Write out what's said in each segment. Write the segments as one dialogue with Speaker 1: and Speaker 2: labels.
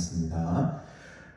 Speaker 1: 기도하겠습니다.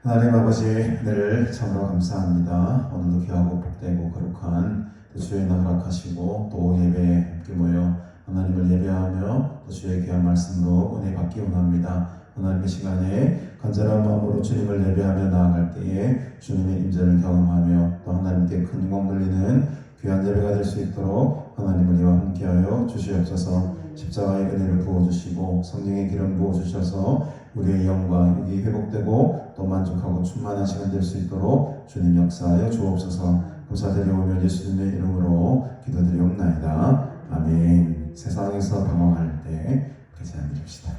Speaker 1: 하나님 아버지, 은혜를 참으로 감사합니다. 오늘도 귀하고 복되고 거룩한 주의 날 허락하시고 또 예배에 함께 모여 하나님을 예배하며 또 주의 귀한 말씀으로 은혜 받기 원합니다. 하나님의 시간에 간절한 마음으로 주님을 예배하며 나아갈 때에 주님의 임재를 경험하며 또 하나님께 큰 영광 돌리는 귀한 예배가 될 수 있도록 하나님을 이와 함께하여 주시옵소서. 십자가의 은혜를 부어주시고 성령의 기름 부어주셔서 우리의 영광이 회복되고 또 만족하고 충만한 시간 될 수 있도록 주님 역사하여 주옵소서. 감사드리오며 예수님의 이름으로 기도드리옵나이다. 아멘. 세상에서 방황할 때 그렇게 앉으십시다.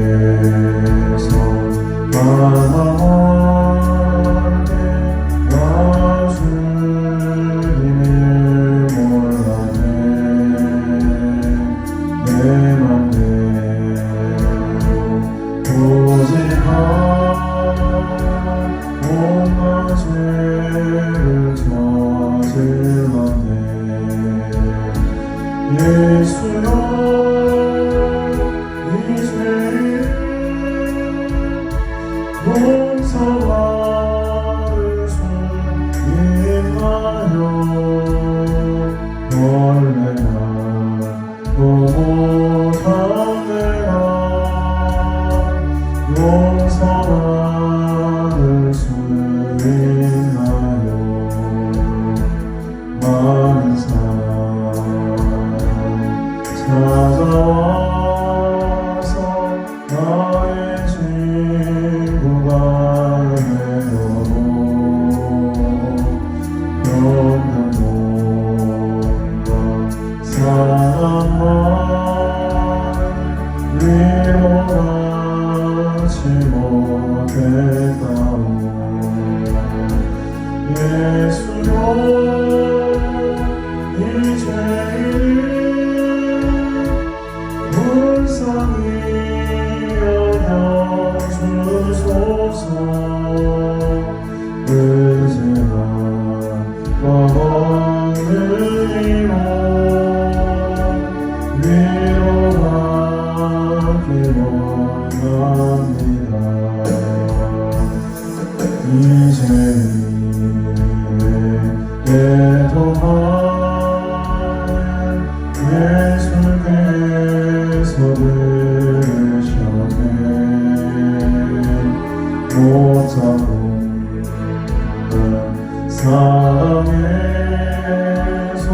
Speaker 1: 세상에서 방황할 때 나 주님을 몰라내 내 맘대로 고집한 온갖 죄를 저질렀네. 예수여 용서받을 수 있나요? 원래나 또 못한 내가 용서받을 수 있나요? 많은 사람 찾아와서 나의 친구가 되어도 평생 뭔가 사랑만 위로하지 못했다오. 예수여 이제는 불쌍히 여겨주소서. 의지나 떠먹는 이로 위로하기 원합니다. 이제 예수께서 들으셨네. 못잡은 사랑의 손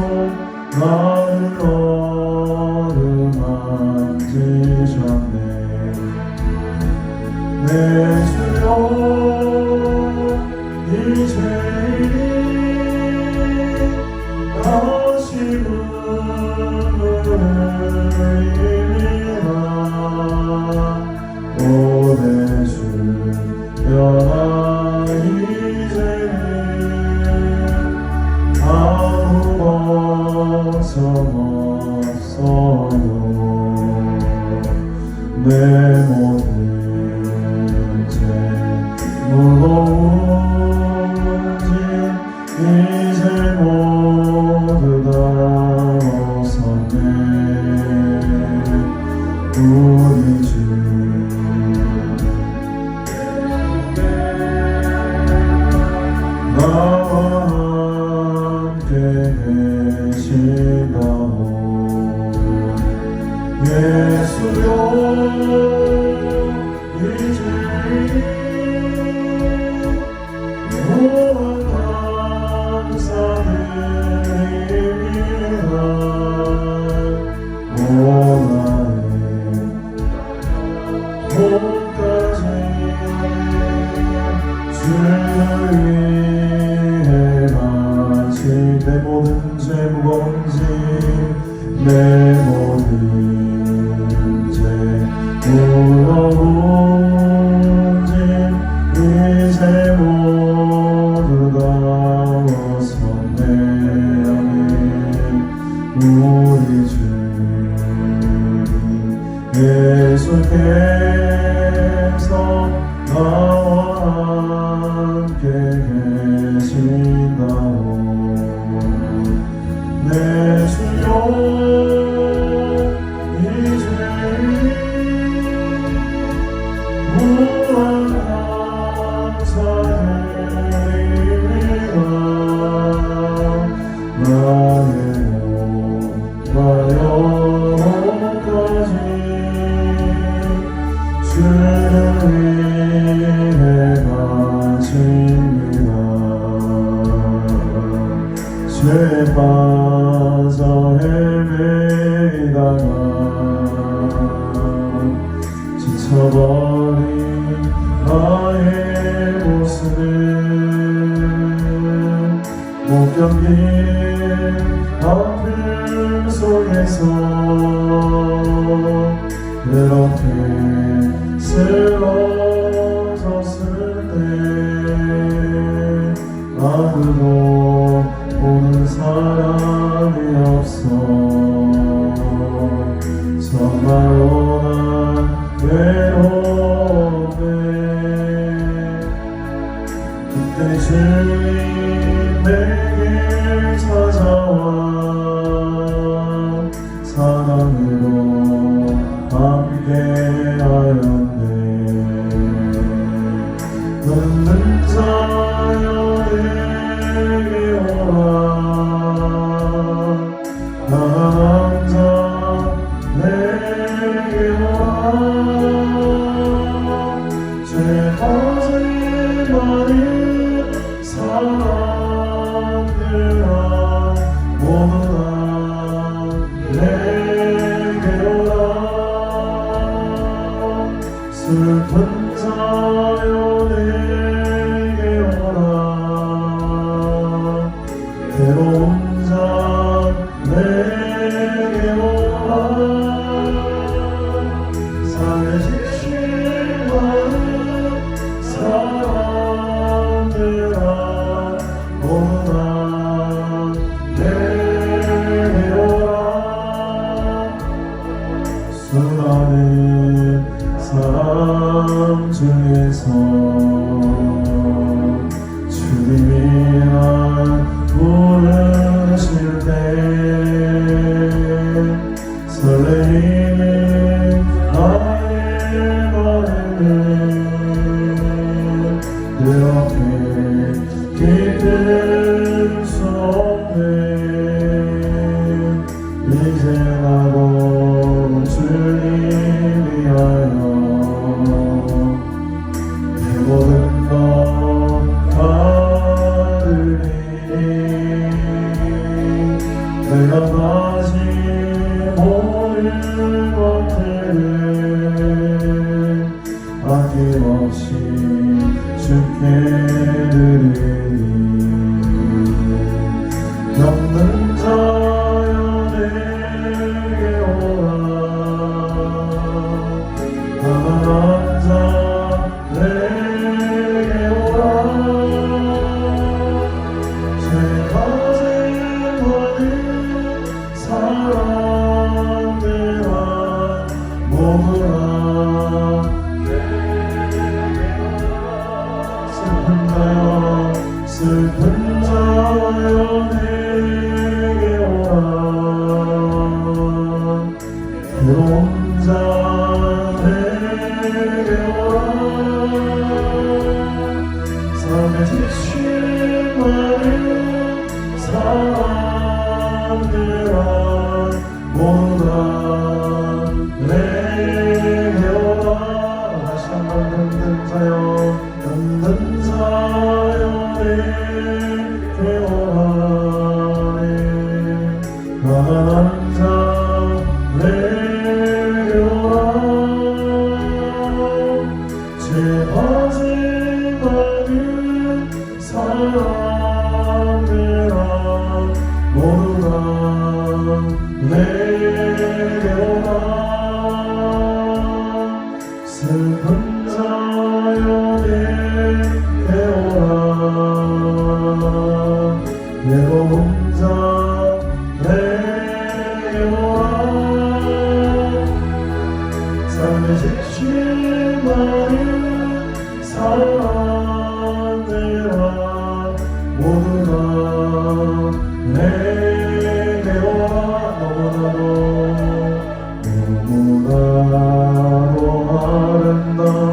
Speaker 1: 나를 어루만지셨네. 내 주여 이제 다시 부르리라. 오 내 주 여나 이제는 아무 걱정 없어요. 내 모든 죄 무거운 짐 이제 모두 다 벗었네. 우리 주 나와 함께 계시다오. 예수여 이제 무한 감사드립니다. 오 나의 몸까지 주를 위해 바칠 내 모든 죄 무거운 짐 내 모든 죄 무거운 짐 이제 모두 다 벗었네. 아멘. 우리 주 예수께 주를 위해 바칩니다. 죄에 빠져 헤매다가 지쳐버린 나의 모습을 못 견딘 아픔 속에서 그렇게 쓰러졌을 때 아무도 보는 사람이 없어 정말로 난 외로운데 그때 주님 내게 찾아와 사랑으로 함께하였네. 듣는 자여 내게 오라 강한 자 내게 오라 죄 빠진 많은 사람들아 모두 다 내게 오라 슬픈 자여 내게 오라 괴로운 자 내게 오라 삶에 지친 많은 사람들아 모두 다 내게 오라 수많은 사람 중에서 주님이 날 부르실 때 설레이는 나의 마음은 그렇게 기쁠 수 없네. 이제 나도 주님 위하여 내 모든 것 받으리. 내가 가진 모든 것들을 아낌없이 주께 드리니 병든 자여 내게 오라 가난한 자 내게 오라 죄 가진 많은 사람들아 모두 다 슬픈 자여 내게 오라 괴로운 자 내게 오라 삶에 지친 많은 사람들아 모두 다 내게 오라 다시 한번 듣는 자여 듣는 자여 내게 오라 가난한 자 내게 오라 죄 가진 많은 사람들아 모두 다 내게 오라 슬픈 자여 내게 오라 외로운 자 내게 오라 삶에 지친 많은 사람들아 모두 다 내게 오라 너무나도 아름다워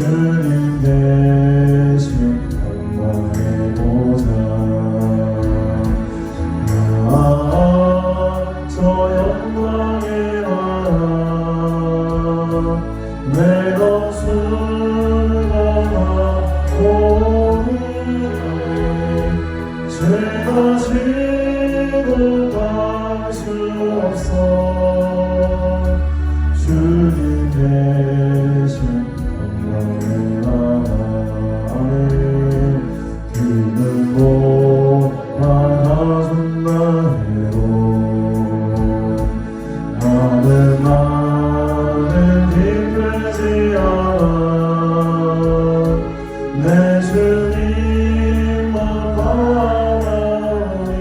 Speaker 1: 주님 계신 영광의 보좌 저 영광의 나라 내가 순간하오니 죄가 지고 갈 수 없어 주님 계신 영광의 나라에 그는 못 받아준다 해도 나는 힘들지 않아 내 주님만 바라보니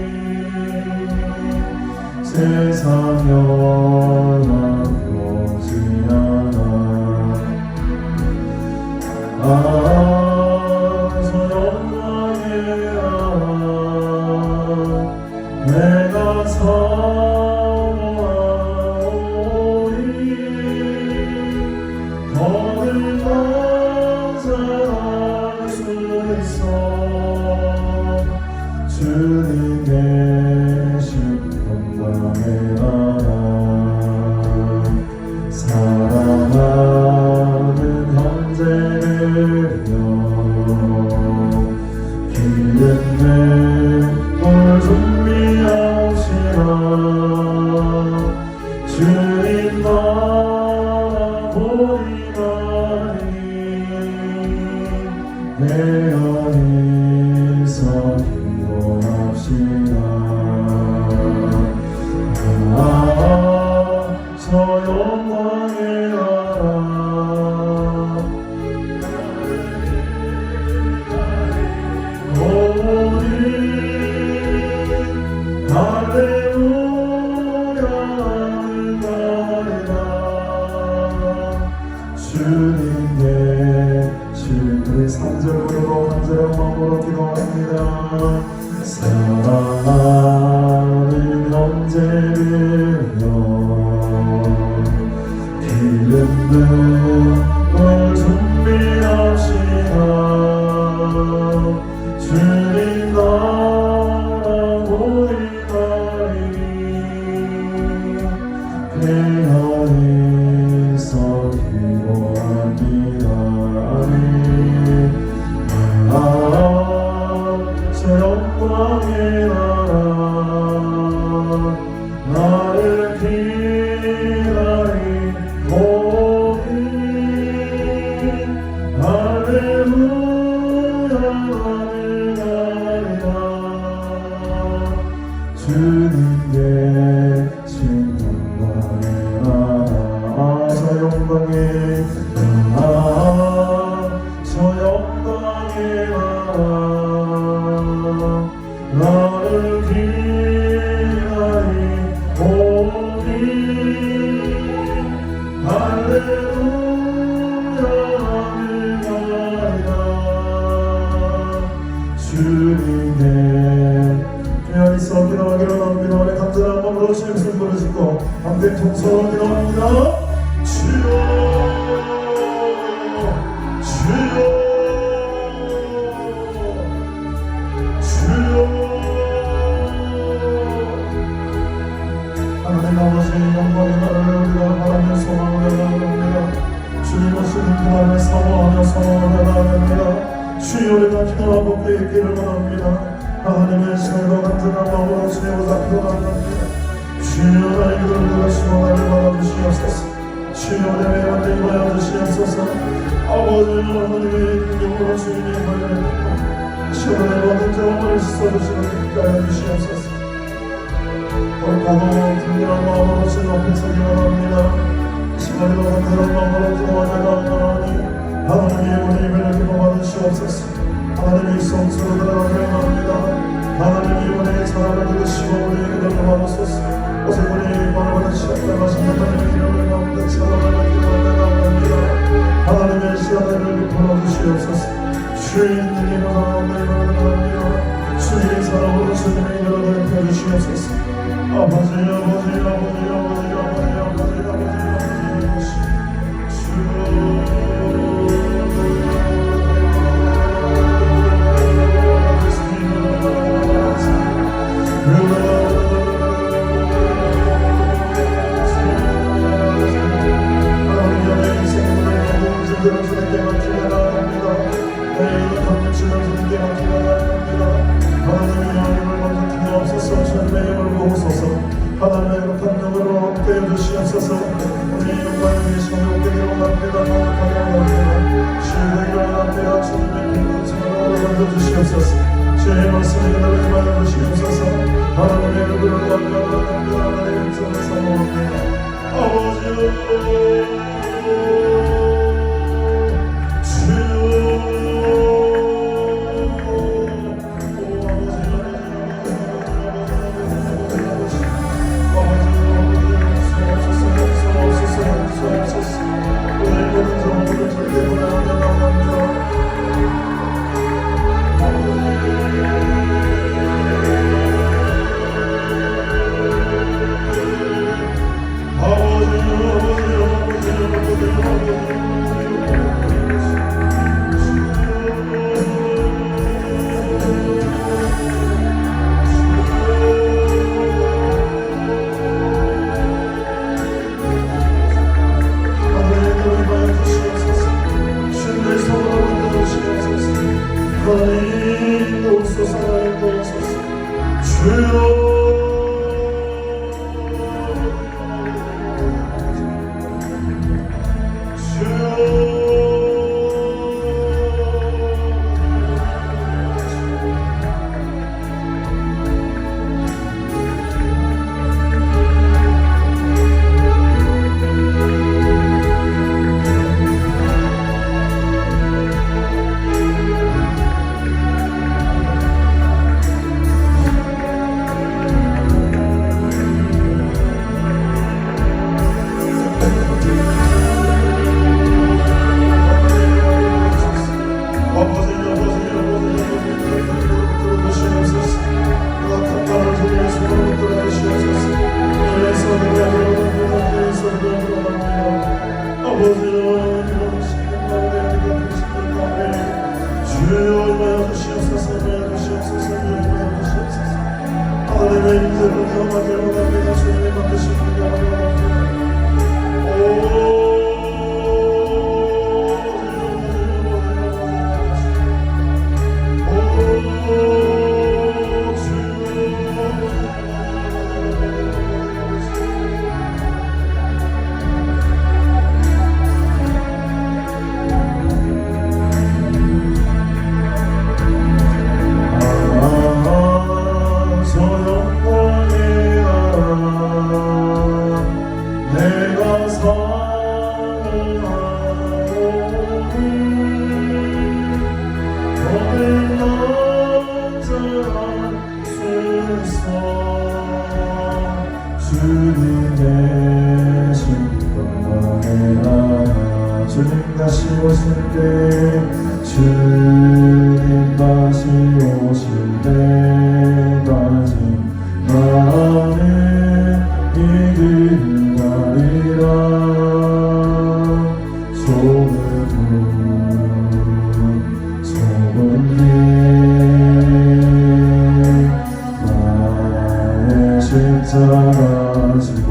Speaker 1: 세상 연합하지 않아 저 영광의 나라 내가 사모하오니 더는 감사할 수 있어 주님 계신 영광의 나라 사랑하는 형제들여 기름된 물 준비하옵시라 주님 나라 보리나니 내 안에서 기도합시다 저 영광의 나라 오니 할렐루야 나이다 주님께 주님의 3절 부르고 간절한 마음으로 기도합니다 사랑하는 형제들여 기름는 걸 준비합시다 주님 나라 보리나니 내 안에서 기도합니다 저 영광의 나라 나를 기다리오니 할렐루야 나이다 주님께 신 영광의 나라 저 영광의 나라 저 영광의 나라 나를 기다리오니 할렐루야 나이다 주님께 귀한 있어 기도하기로 합니다 우리 간절한 마음으로 주님 손 부르시고 함께 통성으로 기도합니다 주여 주여 주여 하나님 아버지 영광의 나라를 우리가 바라며 소망하며 나아갑니다 주님 오시는 그날을 사모하며 나아갑니다 주여 우리가 기도하고 깨있기를 원합니다 하나님의 신으로 간절한 마음으로 주님 보다 기도합니다 주여 나의 기도를 들으시고 나를 받아주시옵소서 주여 내 매일 임하여 주시옵소서 아버지 하나님의 능력으로 주님의 관련을 듣고 시원의 모든 정을 씻어주시는 빛깔 주시옵소서 고마워 분명한 마음으로 주님 앞에서 기도합니다 시간에도 간절한 마음으로 기도하며 나아가니 하나님의 은혜를 기도 받으시옵소서 하나님의 성수로 들어가며 나옵니다 하나님의 은혜의 사랑을 들으시고 우리의 기도를 받으소서 오직 우리의 마음을 시작하신 하나님의 이름을 가운데 찾아가며 기도하며 나옵니다 하나님의 시간을 베풀어 주시옵소서 주인님의 가운데 나옵니다 주님의 사랑으로 주님의 이름을 베풀어 주시옵소서 아버지 주여 힘들은 주님께 맡기며 나아갑니다. 내 이런 경직심을 주님께 맡기며 나아갑니다. 하나님의 영광을 먼저 주옵소서. 주님의 영을 부으소서. 하나님의 거룩한 영으로 함께 해주시옵소서. 우리 영광의 계시는 우리에게 원합니다. 거룩하게 원합니다. 주의 일어납니다. 주님의 빛으로 먼저 주시옵소서. 주의 말씀이 그날을 받아 주시옵소서. 하나님의 얼굴을 감사합니다. 하나님의 음성을 사모합니다. 아버지여 주님 다시 오실 때 주님 다시 오실 때까지 나는 이 길을 가리라. 좁은 길 나의 십자가 지고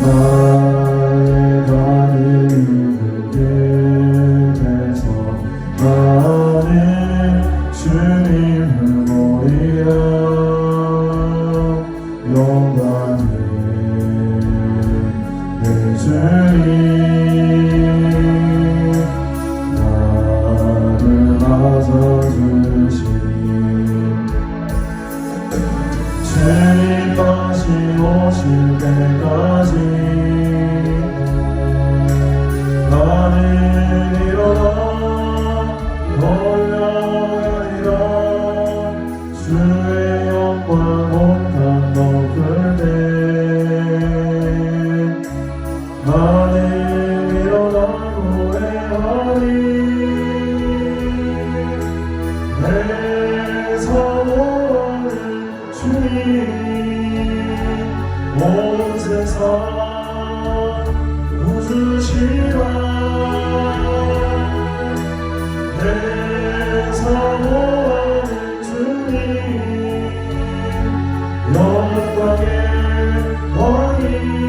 Speaker 1: 나의 가는 길에서 나는 주님을 보리라. 영광을 내 주님 나를 맞아주시니 주님 다시 오실 때까지 나는 일어나 걸려가리라. 주의 영광 온탕 덮을 때 나는 일어나 노래하리. 내 사모하는 주님 온 세상 웃으시라. 내 사모하는 주님 영광의 왕이시라.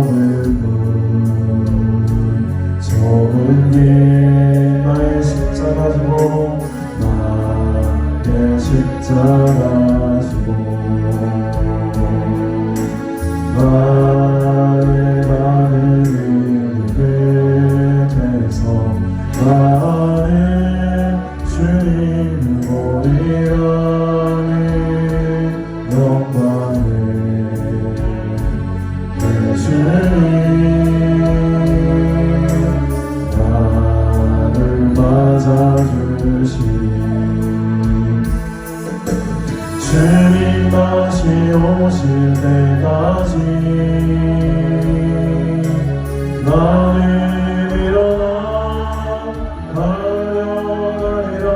Speaker 1: 그 적은 게 나의 십자가 지고 나의 십자가 지고 나의 많은 일을 위해서 나는 주님을 보리라는 영광을 내 주님 나를 맞아주시 주님 다시 오실 때까지 나는 일어나 달려가리라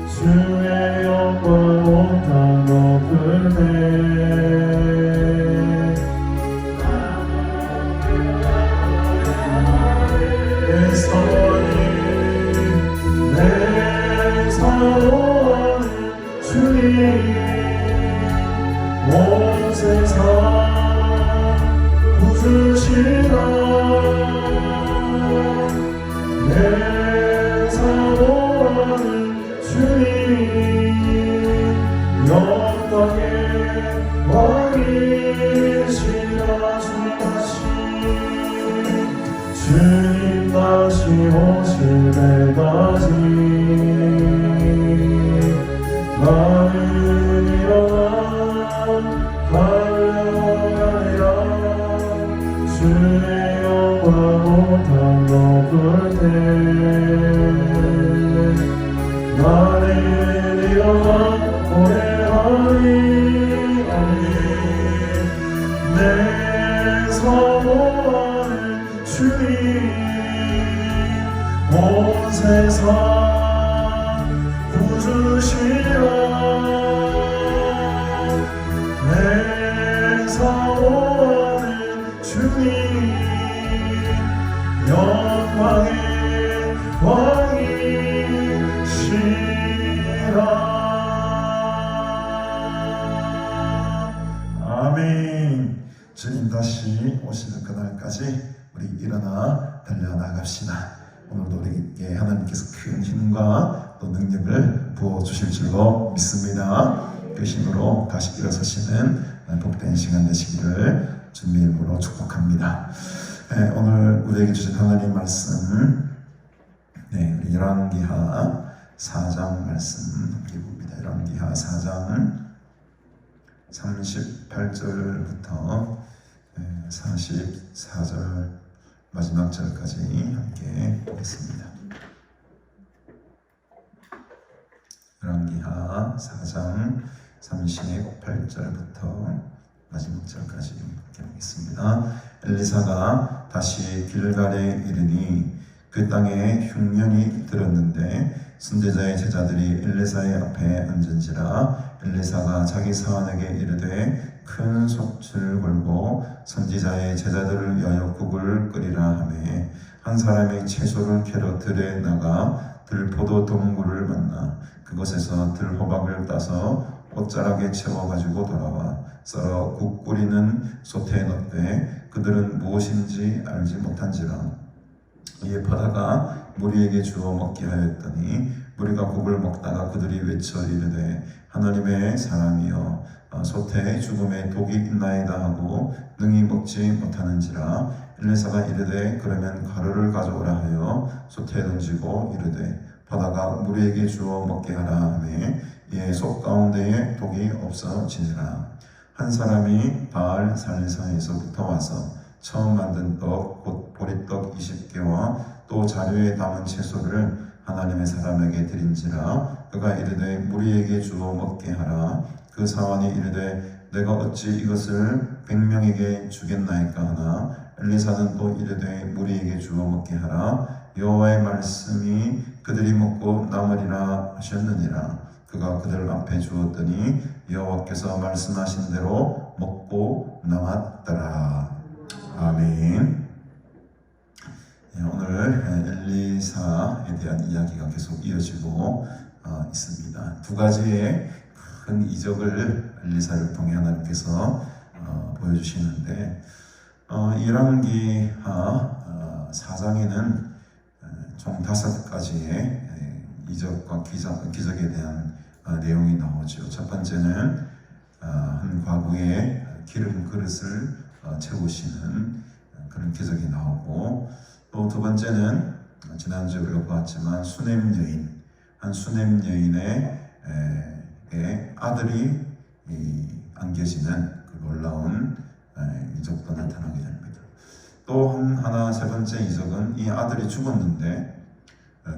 Speaker 1: 주의 영광 온땅 높을 때 내 소원이 내 사랑하는 주님 온 세상 구주시라 내 사랑하는 주님 영광의 왕이시라 주님 다시 오실 때까지 나는 일어나 달려가리라 주의 영광 온땅 높을 때 나는 일어나 노래하리 내 사모하는 주님 온 세상 구주시라 내 사모하는 주님 영광의 왕이시라 아멘. 주님 다시 오시는 그날까지 우리 일어나 달려나갑시다. 오늘도 우리에게 하나님께서 큰 힘과 또 능력을 부어주실 줄로 믿습니다. 그 힘으로 다시 일어서시는 복된 시간 되시기를 주님의 이름으로 축복합니다. 오늘 우리에게 주신 하나님 말씀 우리 열왕기하 4장 말씀 함께 봅니다. 열왕기하 4장 38절부터 44절 마지막 절까지 함께 보겠습니다. 열왕기하 4장 38절부터 마지막 절까지 함께 보겠습니다. 엘리사가 다시 길갈에 이르니 그 땅에 흉년이 들었는데 선지자의 제자들이 엘리사의 앞에 앉은지라 엘리사가 자기 사환에게 이르되 큰 솥을 걸고 선지자의 제자들을 위하여 국을 끓이라 하매 한 사람이 채소를 캐러 들에 나가 들포도 동굴을 만나 그곳에서 들호박을 따서 옷자락에 채워가지고 돌아와 썰어 국 끓이는 솥에 넣되 그들은 무엇인지 알지 못한지라. 이에 바다가 무리에게 주어 먹게 하였더니 무리가 국을 먹다가 그들이 외쳐 이르되 하나님의 사람이여 솥에 죽음의 독이 있나이다 하고 능히 먹지 못하는지라. 엘리사가 이르되 그러면 가루를 가져오라 하여 솥에 던지고 이르되 바다가 무리에게 주어 먹게 하라 하매 이에 솥 가운데에 독이 없어지니라. 한 사람이 바알 살리사에서부터 와서 처음 만든 떡 곧 보리떡 20개와 또 자루에 담은 채소를 하나님의 사람에게 드린지라. 그가 이르되 무리에게 주어 먹게 하라. 그 사환이 이르되 내가 어찌 이것을 100명에게 주겠나이까 하나 엘리사는 또 이르되 무리에게 주어 먹게 하라. 여호와의 말씀이 그들이 먹고 남으리라 하셨느니라. 그가 그들 앞에 주었더니 여호와께서 말씀하신 대로 먹고 남았더라. 아멘. 오늘 엘리사에 대한 이야기가 계속 이어지고 있습니다. 두 가지의 큰 이적을 엘리사를 통해 하나님께서 보여주시는데 열왕기하 4장에는 총 5가지의 이적과 기적에 대한 내용이 나오죠. 첫 번째는 한 과부의 기름 그릇을 채우시는 그런 기적이 나오고, 또 두 번째는 지난주에 우리가 보았지만 한 수냄 여인의 아들이 안겨지는 그 놀라운 이적도 나타나게 됩니다. 또 하나 세 번째 이적은 이 아들이 죽었는데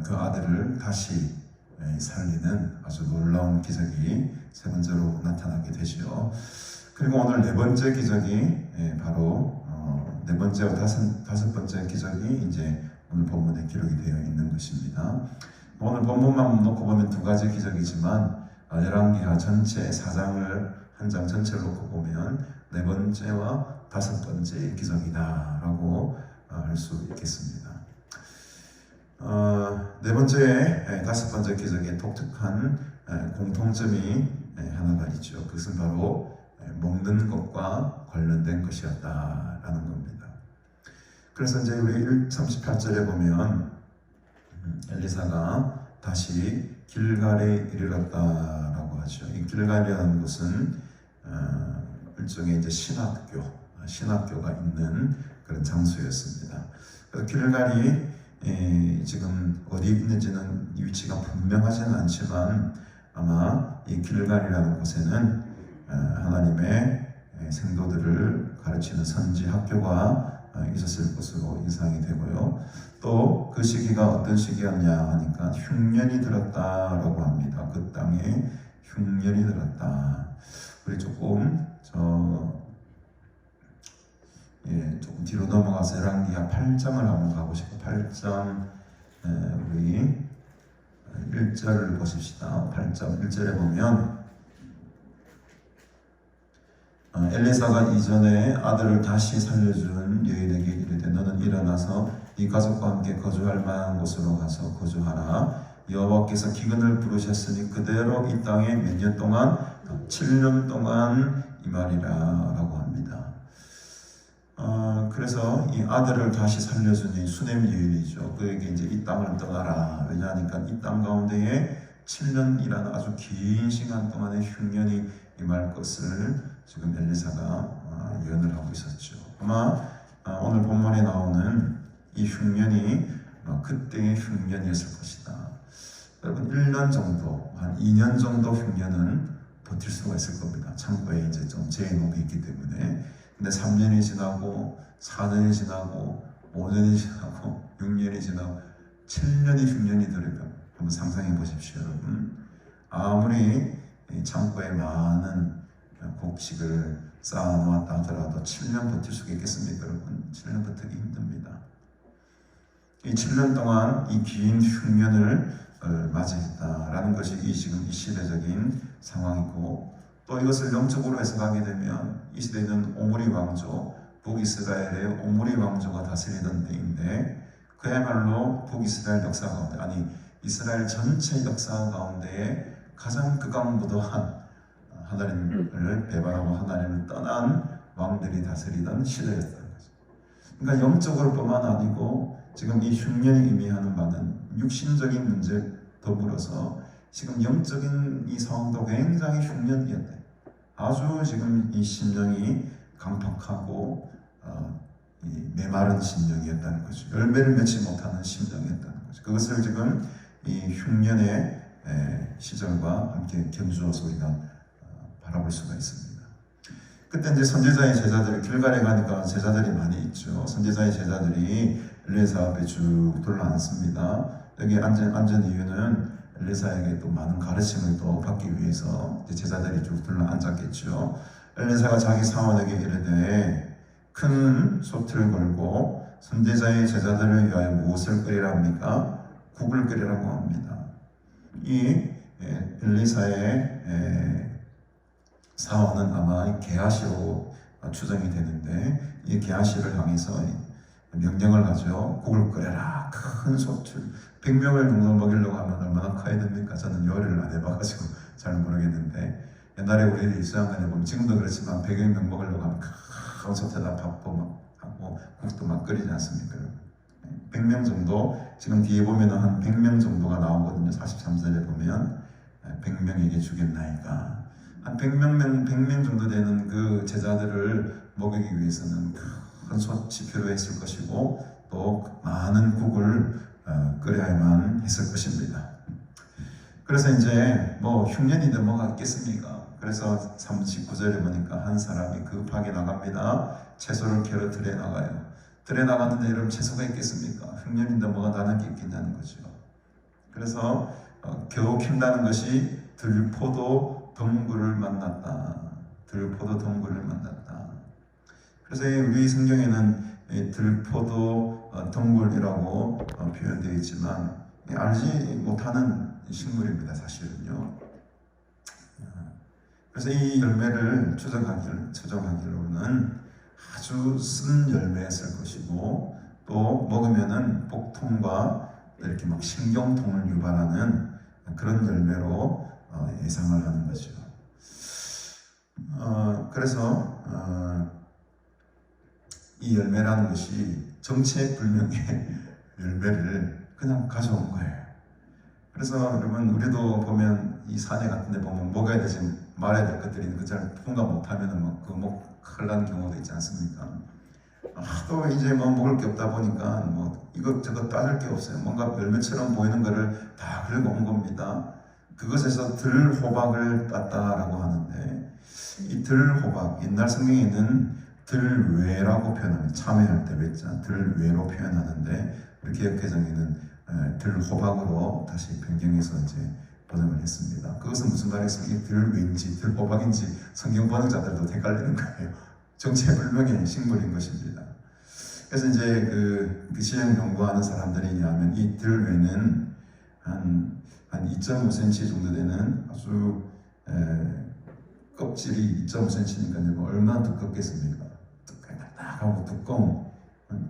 Speaker 1: 그 아들을 다시 살리는 아주 놀라운 기적이 세 번째로 나타나게 되죠. 그리고 오늘 네 번째 기적이 바로 네 번째와 다섯 번째 기적이 이제 오늘 본문에 기록이 되어 있는 것입니다. 오늘 본문만 놓고 보면 두 가지 기적이지만 열왕기하 전체 4장을 한 장 전체를 놓고 보면 네 번째와 다섯 번째 기적이다라고 할 수 있겠습니다. 네 번째, 다섯 번째 기적의 독특한 공통점이 하나가 있죠. 그것은 바로 먹는 것과 관련된 것이었다라는 겁니다. 그래서 이제 우리 38절에 보면 엘리사가 다시 길갈에 이르렀다라고 하죠. 이 길갈이라는 곳은 일종의 이제 신학교가 있는 그런 장소였습니다. 그래서 길갈이 지금 어디 있는지는 위치가 분명하지는 않지만 아마 이 길갈이라는 곳에는 하나님의 생도들을 가르치는 선지 학교가 있었을 것으로 예상이 되고요. 또 그 시기가 어떤 시기였냐 하니까 흉년이 들었다라고 합니다. 그 땅에 흉년이 들었다. 우리 조금 조금 뒤로 넘어가서 열왕기하 8장을 한번 가보시고 8장 우리 1절을 보십시다. 8장 1절에 보면 엘리사가 이전에 아들을 다시 살려준 여인에게 이르되 너는 일어나서 네 가족과 함께 거주할 만한 곳으로 가서 거주하라. 여호와께서 기근을 부르셨으니 그대로 이 땅에 몇 년 동안 7년 동안 임하리라 라고 합니다. 그래서 이 아들을 다시 살려준 이 수냄 여인이죠. 그에게 이제 이 땅을 떠나라. 왜냐하니까 이 땅 가운데에 7년이라는 아주 긴 시간 동안의 흉년이 임할 것을 지금 엘리사가 예언을 하고 있었죠. 아마 오늘 본문에 나오는 이 흉년이 그때의 흉년이었을 것이다. 여러분 1년 정도, 한 2년 정도 흉년은 버틸 수가 있을 겁니다. 창고에 이제 좀 재해놓은 게 있기 때문에. 근데 3년이 지나고 4년이 지나고 5년이 지나고 6년이 지나고 7년이 흉년이 들으면 한번 상상해 보십시오, 여러분. 아무리 창고에 많은 곡식을 쌓아놓았다 하더라도 7년 버틸 수 있겠습니까, 여러분? 7년 버티기 힘듭니다. 이 7년 동안 이 긴 흉년을 맞이했다라는 것이 지금 이 시대적인 상황이고, 또 이것을 영적으로 해석하게 되면 이 시대는 오므리 왕조, 북이스라엘의 오므리 왕조가 다스리던 때인데, 그야말로 북이스라엘 역사 가운데, 아니 이스라엘 전체 역사 가운데에 가장 극악무도한 하나님을 배반하고 하나님을 떠난 왕들이 다스리던 시대였다는 거죠. 그러니까 영적으로 뿐만 아니고 지금 이 흉년이 의미하는 바는 육신적인 문제 더불어서 지금 영적인 이 상황도 굉장히 흉년이었다. 아주 지금 이 심령이 강팍하고 이 메마른 심령이었다는 거죠. 열매를 맺지 못하는 심령이었다는 거죠. 그것을 지금 이 흉년의 시절과 함께 견주어서 우리가 바라볼 수가 있습니다. 그때 이제 선지자의 제자들이 길갈에 가니까 제자들이 많이 있죠. 선지자의 제자들이 엘리사 앞에 쭉 둘러앉습니다. 여기 앉은 이유는 엘리사에게 또 많은 가르침을 또 받기 위해서 제자들이 쭉 둘러앉았겠죠. 엘리사가 자기 사원에게 이르되 큰 솥을 걸고 선지자의 제자들을 위하여 무엇을 끓이라 합니까? 국을 끓이라고 합니다. 이 엘리사의 사원은 아마 게하시로 추정이 되는데, 이 게하시를 향해서 명령을 하죠. 국을 끓여라. 큰 솥을 100명을 정도 먹이려고 하면 얼마나 커야 됩니까? 저는 요리를 안 해봐가지고 잘 모르겠는데, 옛날에 우리 수양관에 보면 지금도 그렇지만 100명 먹으려고 하면 큰 솥에다 밥 국도 막 끓이지 않습니까? 100명 정도, 지금 뒤에 보면 한 100명 정도가 나오거든요. 43절에 보면 100명에게 주겠나이까. 한 100명 정도 되는 그 제자들을 먹이기 위해서는 큰 솥이 필요했을 것이고 또 많은 국을 끓여야만 했을 것입니다. 그래서 이제 뭐 흉년인데 뭐가 있겠습니까? 그래서 39절에 보니까 한 사람이 급하게 나갑니다. 채소를 캐러 들에 나가요. 들에 나갔는데 여러분 채소가 있겠습니까? 흉년인데 뭐가 나는 게 있겠냐는 거죠. 그래서 겨우 킨다는 것이 들포도 덩굴을 만났다. 들포도 덩굴을 만났다. 그래서 우리 성경에는 들포도 덩굴이라고 표현되어 있지만 알지 못하는 식물입니다, 사실은요. 그래서 이 열매를 추정하기로는 아주 쓴 열매였을 것이고 또 먹으면은 복통과 이렇게 막 신경통을 유발하는 그런 열매로 예상을 하는 거죠. 그래서 이 열매라는 것이 정체불명의 열매를 그냥 가져온 거예요. 그래서 여러분 우리도 보면 이 사내 같은 데 보면 먹어야 되지 말아야 될 것들이 있는데 잘 분간 못하면 목 큰일 나는 경우도 있지 않습니까? 또 이제 뭐 먹을 게 없다 보니까 뭐 이것저것 따질 게 없어요. 뭔가 열매처럼 보이는 거를 다 긁어 온 겁니다. 그것에서 들호박을 땄다라고 하는데 이 들호박, 옛날 성경에는 들외라고 표현합니다. 참회할 때 외자 들외로 표현하는데 우리 개역개정에는 들호박으로 다시 변경해서 이제 번역을 했습니다. 그것은 무슨 말이겠습니까? 들외인지 들호박인지 성경 번역자들도 헷갈리는 거예요. 정체불명의 식물인 것입니다. 그래서 이제 그 시험 연구하는 사람들에 의하면 이 들외는 한 2.5cm 정도 되는 아주 껍질이 2.5cm니까 뭐 얼마나 두껍겠습니까? 딱딱하고 두꺼운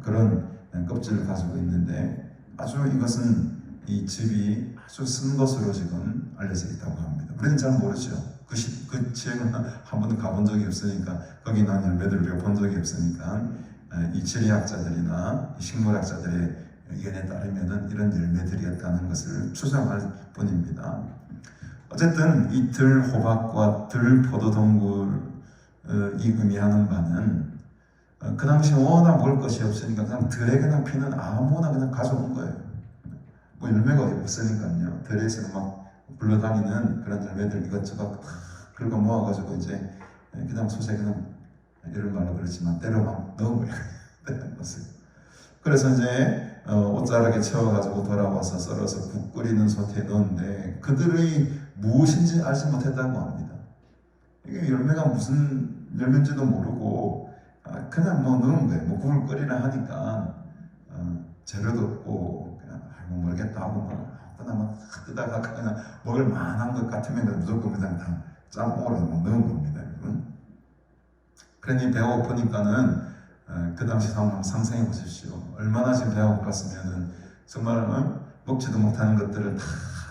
Speaker 1: 그런 껍질을 가지고 있는데 아주 이것은 이 즙이 아주 쓴 것으로 지금 알려져 있다고 합니다. 우리는 잘 모르죠. 그 지역은 한 번도 가본 적이 없으니까 거기 난 열매들을 몇 적이 없으니까 이 지리학자들이나 식물학자들의 의견에 따르면은 이런 열매들이었다는 것을 추정할 뿐입니다. 어쨌든 이 들호박과 들포도동굴이 의미하는 바는 그 당시 워낙 먹을 것이 없으니까 그냥 들에 그냥 피는 아무나 그냥 가져온 거예요. 뭐 열매가 없으니까요. 들에서 막 굴러다니는 그런 열매들 이것저것 긁어 모아가지고 이제 그냥 솥에 그냥 이런 말로 그렇지만 때려 막 넣은 거예요. 그래서 이제 옷자락에 채워가지고 돌아와서 썰어서 국 끓이는 솥에 넣었는데 그들의 무엇인지 알지 못했다고 합니다. 이게 열매가 무슨 열매인지도 모르고 그냥 뭐 넣은 거예요. 뭐 국을 끓이라 하니까 재료도 없고 그냥 아이고 모르겠다 하고 막 그냥 막 뜨다가 그냥 먹을 만한 것 같으면 무조건 그냥 다 짬뽕으로 막 넣은 겁니다. 여러분. 그러니 배가 고프니까는 그 당시 상황 한번 상상해 보십시오. 얼마나 지금 배가 고팠으면은 정말 먹지도 못하는 것들을 다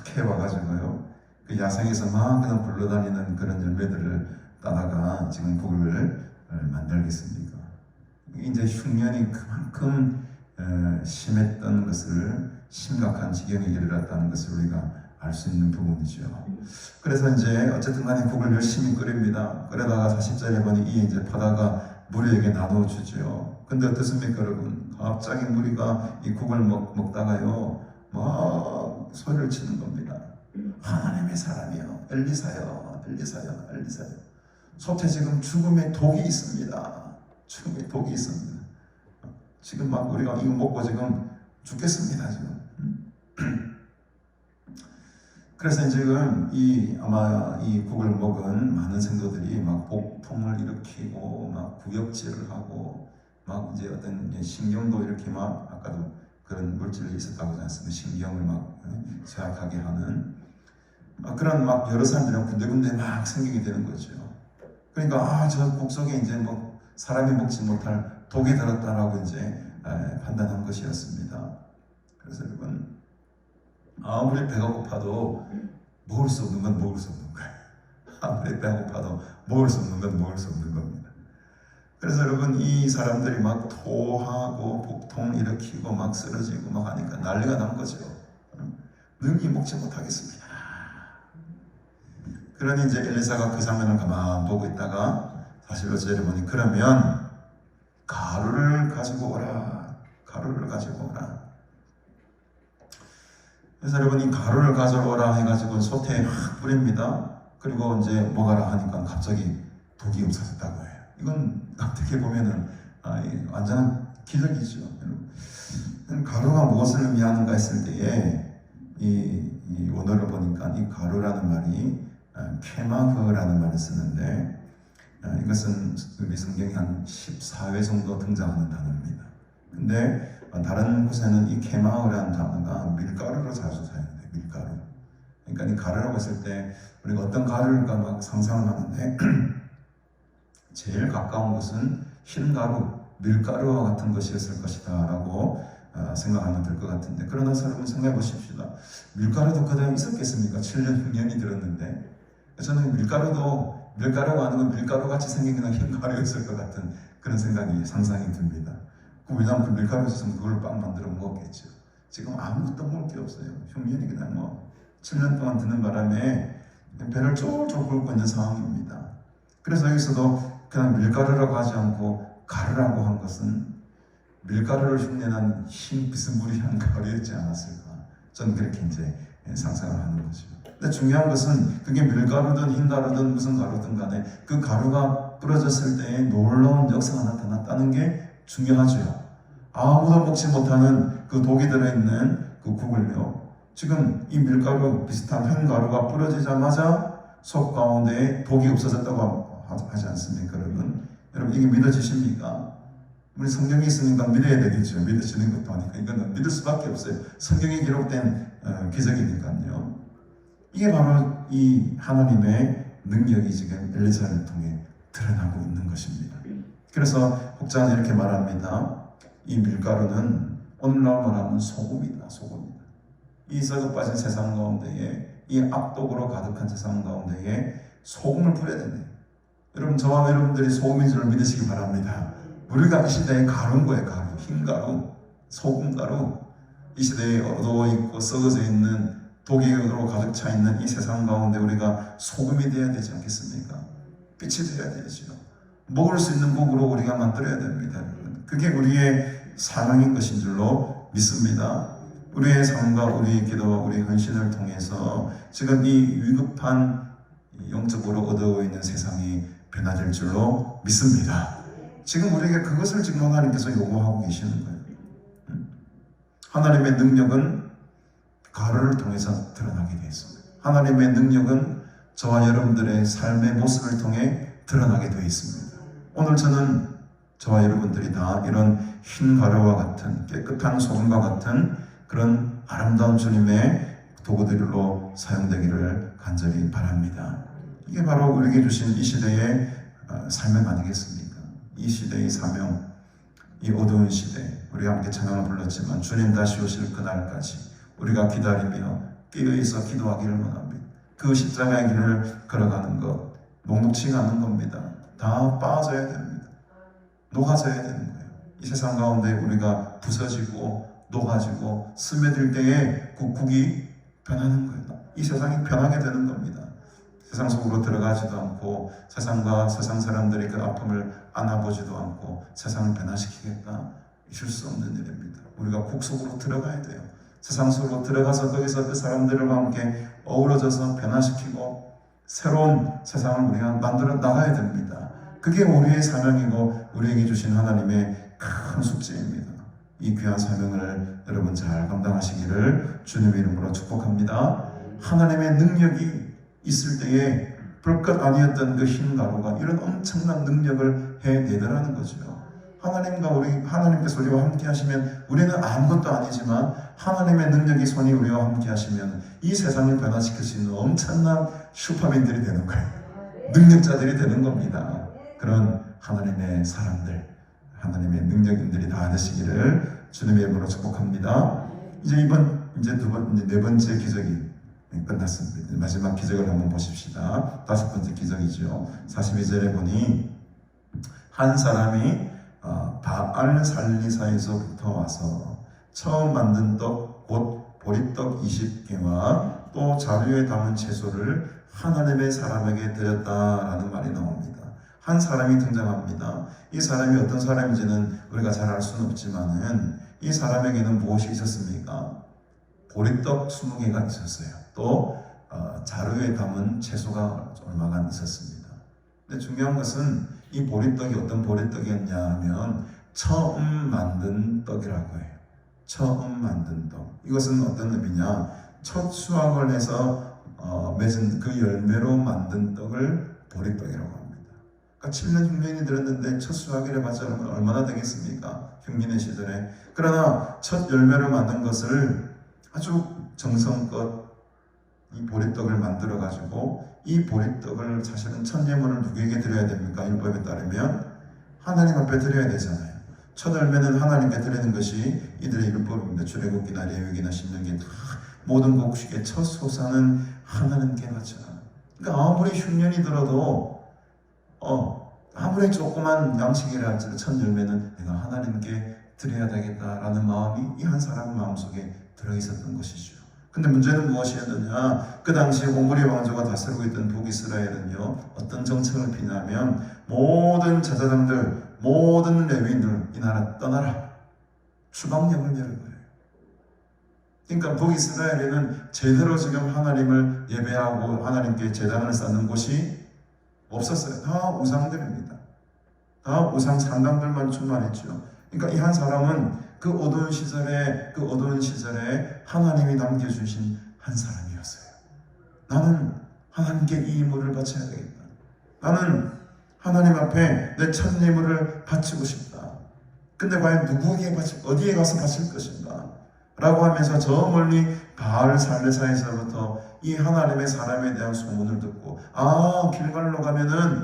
Speaker 1: 캐와가지고요. 그 야생에서 막 그냥 굴러다니는 그런 열매들을 따다가 지금 국을 만들겠습니까? 이제 흉년이 그만큼 심했던 것을 심각한 지경에 이르렀다는 것을 우리가 알 수 있는 부분이죠. 그래서 이제 어쨌든 간에 국을 열심히 끓입니다. 끓여다가 40절에 보니 이 이제 퍼다가 무리에게 나눠주죠. 근데 어떻습니까, 여러분? 갑자기 무리가 이 국을 먹다가요, 막 소리를 치는 겁니다. 하나님의 사람이요, 엘리사요, 엘리사요, 엘리사요. 솥에 지금 죽음의 독이 있습니다. 죽음의 독이 있습니다. 지금 막 우리가 이거 먹고 지금 죽겠습니다, 지금. 그래서 지금 아마 이 국을 먹은 많은 성도들이 막 복통을 일으키고 막 구역질을 하고 막 이제 어떤 신경도 이렇게 막 아까도 그런 물질이 있었다고 하지 않습니까? 신경을 막 제약하게 하는 그런 막 여러 사람들이 군데군데 막 생기게 되는 거죠. 그러니까 저 국 속에 이제 뭐 사람이 먹지 못할 독이 들었다라고 이제 판단한 것이었습니다. 그래서 여러분 아무리 배가 고파도 먹을 수 없는 건 먹을 수 없는 거예요. 아무리 배가 고파도 먹을 수 없는 건 먹을 수 없는 겁니다.
Speaker 2: 그래서 여러분 이 사람들이 막 토하고 복통 일으키고 막 쓰러지고 막 하니까 난리가 난 거죠. 능히 먹지 못하겠습니다. 그러니 이제 엘리사가 그 장면을 가만 보고 있다가 사실 어제 보니 그러면 가루를 가지고 오라. 가루를 가지고 오라. 그래서 여러분 이 가루를 가져오라 해가지고 솥에 확 뿌립니다. 그리고 이제 먹어라 하니까 갑자기 독이 없어졌다고 해요. 이건 어떻게 보면은 완전한 기적이죠. 가루가 무엇을 의미하는가 했을 때에 이 원어를 보니까 이 가루라는 말이 케마흐라는 말을 쓰는데 이것은 우리 성경에 한 14회 정도 등장하는 단어입니다. 근데 다른 곳에는 이 케마흐라는 단어가 밀가루로 자주 사용돼요. 밀가루. 그러니까 이 가루라고 했을 때 우리가 어떤 가루일까 막 상상을 하는데 제일 가까운 것은 흰가루, 밀가루와 같은 것이었을 것이다 라고 생각하면 될 것 같은데, 그러나 여러분 생각해 보십시다. 밀가루도 그다음 있었겠습니까? 7년, 6년이 들었는데 저는 밀가루가 아니고 밀가루같이 생긴 그냥 흰가루였을 것 같은 그런 상상이 듭니다. 왜냐하면 그 밀가루 있었으면 그걸 빵 만들어 먹었겠죠. 지금 아무것도 먹을 게 없어요. 흉년이 그냥 7년 동안 드는 바람에 배를 쫄쫄 굴고 있는 상황입니다. 그래서 여기서도 그냥 밀가루라고 하지 않고 가루라고 한 것은 밀가루를 흉내난 흰 비스무리한 가루였지 않았을까. 저는 그렇게 이제 상상을 하는 거죠. 근데 중요한 것은 그게 밀가루든 흰가루든 무슨 가루든 간에 그 가루가 뿌려졌을 때에 놀라운 역사가 나타났다는 게 중요하죠. 아무도 먹지 못하는 그 독이 들어있는 그 국을요, 지금 이 밀가루 비슷한 흰가루가 뿌려지자마자 속 가운데 독이 없어졌다고 하지 않습니까, 여러분? 여러분 이게 믿어지십니까? 우리 성경이 있으니까 믿어야 되겠죠. 믿어지는 것도 아니까 이거는 믿을 수밖에 없어요. 성경에 기록된 기적이니까요. 이게 바로 이 하나님의 능력이 지금 엘리사를 통해 드러나고 있는 것입니다. 그래서 혹자는 이렇게 말합니다. 이 밀가루는 오늘날 말하면 소금이다. 소금이다. 이 썩어 빠진 세상 가운데에, 이 악독으로 가득한 세상 가운데에 소금을 뿌려야 된대요. 여러분, 저와 여러분들이 소금인 줄 믿으시기 바랍니다. 우리가 이 시대에 가루인 거예요. 가루, 흰가루, 소금가루. 이 시대에 어두워 있고 썩어져 있는 독이로 가득 차 있는 이 세상 가운데 우리가 소금이 되어야 되지 않겠습니까? 빛이 되어야 되죠. 먹을 수 있는 곡으로 우리가 만들어야 됩니다. 그게 우리의 사명인 것인 줄로 믿습니다. 우리의 삶과 우리의 기도와 우리의 헌신을 통해서 지금 이 위급한 영적으로 어두워 있는 세상이 변화될 줄로 믿습니다. 지금 우리에게 그것을 지금 하나님께서 요구하고 계시는 거예요. 하나님의 능력은 가루를 통해서 드러나게 되어 있습니다. 하나님의 능력은 저와 여러분들의 삶의 모습을 통해 드러나게 되어 있습니다. 오늘 저는 저와 여러분들이 다 이런 흰 가루와 같은 깨끗한 소금과 같은 그런 아름다운 주님의 도구들로 사용되기를 간절히 바랍니다. 이게 바로 우리에게 주신 이 시대의 사명 아니겠습니까? 이 시대의 사명, 이 어두운 시대, 우리가 함께 찬양을 불렀지만 주님 다시 오실 그날까지 우리가 기다리며 깨어있어 기도하기를 원합니다. 그 십자가의 길을 걸어가는 것 녹록치 않은 겁니다. 다 빠져야 됩니다. 녹아져야 되는 거예요. 이 세상 가운데 우리가 부서지고 녹아지고 스며들 때에 국이 변하는 거예요. 이 세상이 변하게 되는 겁니다. 세상 속으로 들어가지도 않고 세상과 세상 사람들이 그 아픔을 안아보지도 않고 세상을 변화시키겠다. 있을 수 없는 일입니다. 우리가 국 속으로 들어가야 돼요. 세상 속으로 들어가서 거기서 그 사람들과 함께 어우러져서 변화시키고 새로운 세상을 우리가 만들어 나가야 됩니다. 그게 우리의 사명이고 우리에게 주신 하나님의 큰 숙제입니다. 이 귀한 사명을 여러분 잘 감당하시기를 주님의 이름으로 축복합니다. 하나님의 능력이 있을 때에 별것 아니었던 그 흰 가루가 이런 엄청난 능력을 해내더라는 거죠. 하나님께서 우리와 함께 하시면 우리는 아무것도 아니지만 하나님의 능력이 손이 우리와 함께 하시면 이 세상을 변화시킬 수 있는 엄청난 슈퍼맨들이 되는 거예요. 능력자들이 되는 겁니다. 그런 하나님의 사람들, 하나님의 능력인들이 다 되시기를 주님의 이름으로 축복합니다. 이제 네 번째 기적이 끝났습니다. 마지막 기적을 한번 보십시다. 5번째 기적이죠. 42절에 보니 한 사람이 바알 살리사에서부터 와서 처음 만든 떡 곧 보리떡 20개와 또 자루에 담은 채소를 하나님의 사람에게 드렸다라는 말이 나옵니다. 한 사람이 등장합니다. 이 사람이 어떤 사람인지는 우리가 잘 알 수는 없지만은 이 사람에게는 무엇이 있었습니까? 보리떡 20개가 있었어요. 또 자루에 담은 채소가 얼마간 있었습니다. 근데 중요한 것은 이 보리떡이 어떤 보리떡이었냐 하면 처음 만든 떡이라고 해요. 처음 만든 떡. 이것은 어떤 의미냐? 첫 수확을 해서 맺은 그 열매로 만든 떡을 보리떡이라고 합니다. 그러니까 7년 흉년이 들었는데 첫 수확이라 봤자 얼마나 되겠습니까? 흉년의 시절에. 그러나 첫 열매로 만든 것을 아주 정성껏 이 보리떡을 만들어 가지고 이 보리떡을 사실은 첫 예물을 누구에게 드려야 됩니까? 율법에 따르면 하나님 앞에 드려야 되잖아요. 첫 열매는 하나님께 드리는 것이 이들의 율법입니다. 출애굽기나 레위기나 신명기 다 모든 곡식의 첫 소산은 하나님께 바쳐라. 그러니까 아무리 흉년이 들어도 아무리 조그만 양식이라 할지라도 첫 열매는 내가 하나님께 드려야 되겠다라는 마음이 이 한 사람 마음속에 들어있었던 것이죠. 근데 문제는 무엇이었느냐? 그 당시에 오므리 왕조가 다스리고 있던 북이스라엘은요, 어떤 정책을 피냐면 모든 제사장들, 모든 레위인들 이 나라 떠나라. 추방령을 내려버려요. 그러니까 북이스라엘에는 제대로 지금 하나님을 예배하고 하나님께 제단을 쌓는 곳이 없었어요. 다 우상들입니다. 다 우상 산당들만 충만했죠. 그러니까 이 한 사람은 그 어두운 시절에 하나님이 남겨주신 한 사람이었어요. 나는 하나님께 이 예물을 바쳐야 되겠다. 나는 하나님 앞에 내 첫 예물을 바치고 싶다. 근데 과연 누구에게 어디에 가서 바칠 것인가? 라고 하면서 저 멀리 바알 살레사에서부터 이 하나님의 사람에 대한 소문을 듣고 길갈로 가면은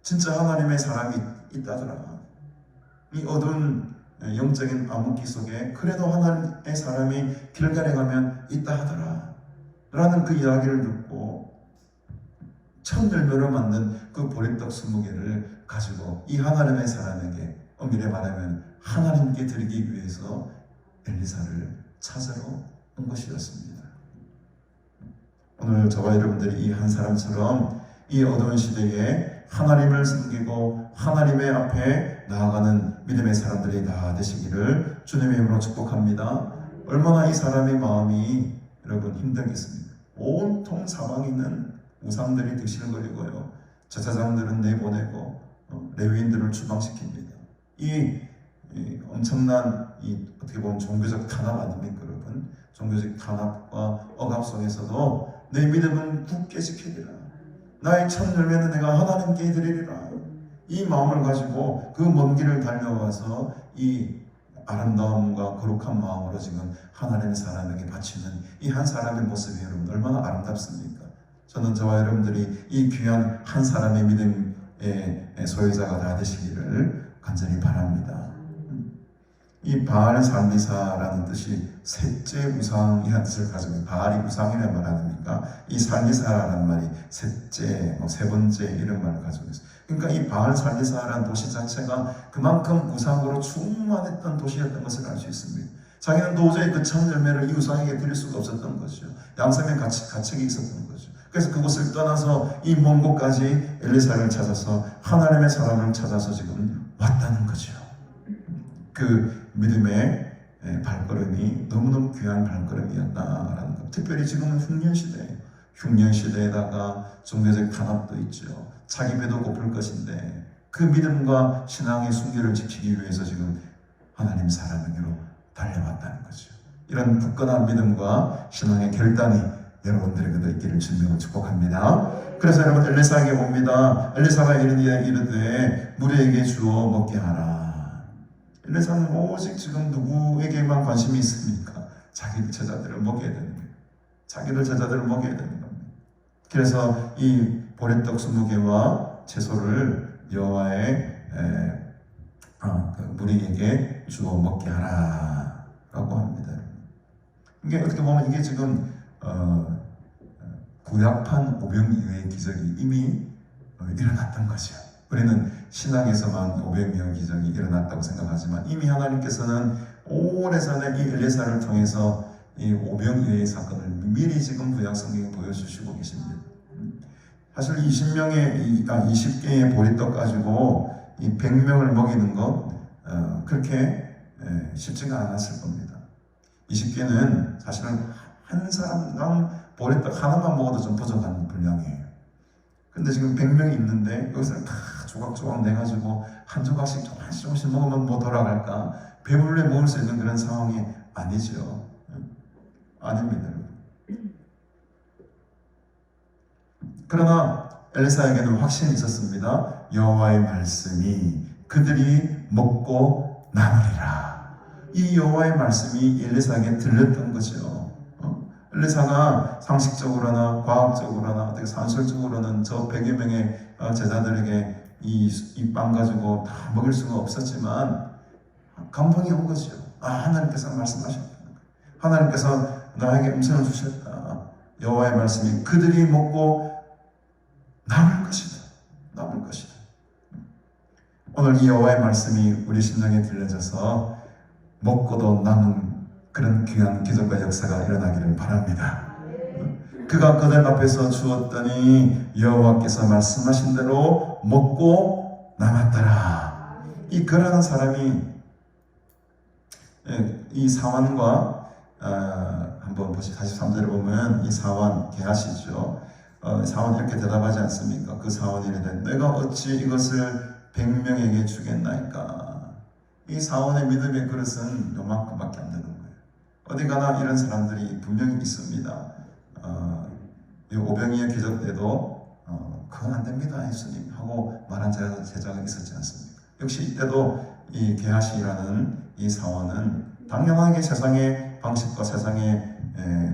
Speaker 2: 진짜 하나님의 사람이 있다더라. 이 어두운 영적인 암흑기 속에 그래도 하나님의 사람이 길갈에 가면 있다 하더라 라는 그 이야기를 듣고 첫 열매로 만든 그 보리떡 20개를 가지고 이 하나님의 사람에게 엄밀히 말하면 하나님께 드리기 위해서 엘리사를 찾으러 온 것이었습니다. 오늘 저와 여러분들이 이 한 사람처럼 이 어두운 시대에 하나님을 섬기고 하나님의 앞에 나아가는 믿음의 사람들이 다 되시기를 주님의 이름으로 축복합니다. 얼마나 이 사람의 마음이 여러분 힘들겠습니까? 온통 사방에 있는 우상들이 드실거리고요, 제사장들은 내보내고 레위인들을 추방시킵니다. 이 엄청난 어떻게 보면 종교적 탄압 아닙니까, 여러분? 종교적 탄압과 억압 속에서도 내 믿음은 굳게 지키리라. 나의 첫 열매는 내가 하나님께 드리리라. 이 마음을 가지고 그 먼 길을 달려와서 이 아름다움과 거룩한 마음으로 지금 하나님의 사람에게 바치는 이 한 사람의 모습이 여러분 얼마나 아름답습니까? 저는 저와 여러분들이 이 귀한 한 사람의 믿음의 소유자가 다 되시기를 간절히 바랍니다. 이 바알 살리사라는 뜻이 셋째 우상이라는 뜻을 가지고 있는, 바알이 우상이라는 말 아닙니까? 이 살리사라는 말이 셋째, 세 번째 이런 말을 가지고 있어요. 그러니까 이 바알 살리사라는 도시 자체가 그만큼 우상으로 충만했던 도시였던 것을 알 수 있습니다. 자기는 도저히 그 첫 열매를 이 우상에게 드릴 수가 없었던 것이죠. 양심의 가책이 있었던 거죠. 그래서 그곳을 떠나서 이 먼 곳까지 엘리사를 찾아서 하나님의 사람을 찾아서 지금 왔다는 거죠. 그 믿음의 발걸음이 너무너무 귀한 발걸음이었다라는 것. 특별히 지금은 흉년시대에다가 종교적 탄압도 있죠. 자기 배도 고플 것인데 그 믿음과 신앙의 순결을 지키기 위해서 지금 하나님 사람에게로 달려왔다는 거죠. 이런 굳건한 믿음과 신앙의 결단이 여러분들에게도 있기를 주님으로 축복합니다. 그래서 여러분 엘리사에게 옵니다. 엘리사가 이르되 무리에게 주어 먹게 하라. 엘리사는 오직 지금 누구에게만 관심이 있습니까? 자기 제자들을 먹여야 되는 거예요. 자기들 제자들을 먹여야 되는 겁니다. 그래서 이 보리떡 20개와 채소를 여호와의 무리에게 주어 먹게 하라라고 합니다. 이게 어떻게 보면 이게 지금 구약판 오병이어의 기적이 이미 일어났던 거죠. 우리는 신앙에서만 500명의 기적이 일어났다고 생각하지만 이미 하나님께서는 오래전에 이 엘리사를 통해서 이 오병이어의 사건을 미리 지금 구약 성경에 보여주시고 계십니다. 사실 20개의 보리떡 가지고 이 100명을 먹이는 것 그렇게 쉽지가 않았을 겁니다. 20개는 사실은 한 사람당 보리떡 하나만 먹어도 좀 부족한 분량이에요. 근데 지금 100명이 있는데 여기서 다 조각조각 내가지고 한 조각씩 조금씩 먹으면 뭐 돌아갈까? 배불리 먹을 수 있는 그런 상황이 아니죠. 아닙니다. 그러나 엘리사에게는 확신이 있었습니다. 여호와의 말씀이 그들이 먹고 남으리라. 이 여호와의 말씀이 엘리사에게 들렸던 거죠. 엘리사가 상식적으로나 과학적으로나 어떻게 산술적으로는 저 100여 명의 제자들에게 이 빵 가지고 다 먹일 수가 없었지만 감동이 온 거죠. 하나님께서 말씀하셨다. 하나님께서 나에게 음성을 주셨다. 여호와의 말씀이 그들이 먹고 남을 것이다. 남을 것이다. 오늘 이 여호와의 말씀이 우리 심령에 들려져서 먹고도 남은 그런 귀한 기적과 역사가 일어나기를 바랍니다. 그가 그들 앞에서 주었더니 여호와께서 말씀하신 대로 먹고 남았더라. 이 그러한 사람이 이 사환과 한번 보시 43절에 보면 이 사환 게하시죠. 사환이 이렇게 대답하지 않습니까? 그 사환이 이르되 내가 어찌 이것을 100명에게 주겠나이까. 이 사환의 믿음의 그릇은 요만큼밖에 안 되는 거예요. 어디 가나 이런 사람들이 분명히 있습니다. 이 오병이의 기적 때도 그건 안 됩니다 예수님 하고 말한 제자가 있었지 않습니까? 역시 이때도 이 게하시라는 이 사원은 당연하게 세상의 방식과 세상의